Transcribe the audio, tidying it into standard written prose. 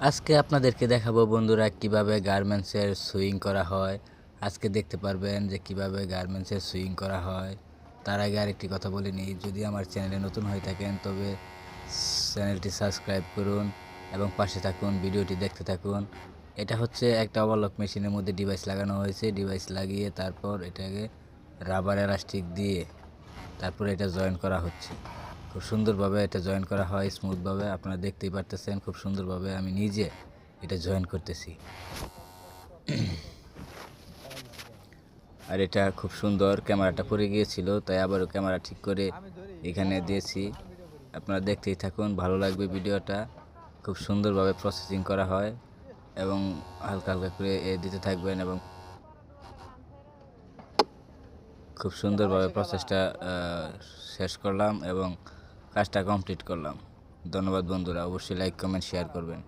আজকে আপনাদেরকে দেখাবো বন্ধুরা কিভাবে গার্মেন্টসের সুইং করা হয়। আজকে দেখতে পারবেন যে কিভাবে গার্মেন্টসের সুইং করা হয়। তার আগে আরেকটি কথা বলে নিই, যদি আমার চ্যানেলে নতুন হয়ে থাকেন তবে চ্যানেলটি সাবস্ক্রাইব করুন এবং পাশে থাকুন, ভিডিওটি দেখতে থাকুন। এটা হচ্ছে একটা ওভারলক মেশিনের মধ্যে ডিভাইস লাগানো হয়েছে। ডিভাইস লাগিয়ে তারপর এটাকে রাবার এলাস্টিক দিয়ে তারপরে এটা জয়েন করা হচ্ছে। খুব সুন্দরভাবে এটা জয়েন করা হয়, স্মুথভাবে। আপনারা দেখতেই পারতেছেন খুব সুন্দরভাবে আমি নিজে এটা জয়েন করতেছি। আর এটা খুব সুন্দর, ক্যামেরাটা পড়ে গিয়েছিল তাই আবারও ক্যামেরা ঠিক করে এখানে দিয়েছি। আপনারা দেখতেই থাকুন, ভালো লাগবে ভিডিওটা। খুব সুন্দরভাবে প্রসেসিং করা হয় এবং হালকা হালকা করে দিতে থাকবেন এবং খুব সুন্দরভাবে প্রসেসটা শেষ করলাম এবং কাজটা কমপ্লিট করলাম। ধন্যবাদ বন্ধুরা, অবশ্যই লাইক কমেন্ট শেয়ার করবেন।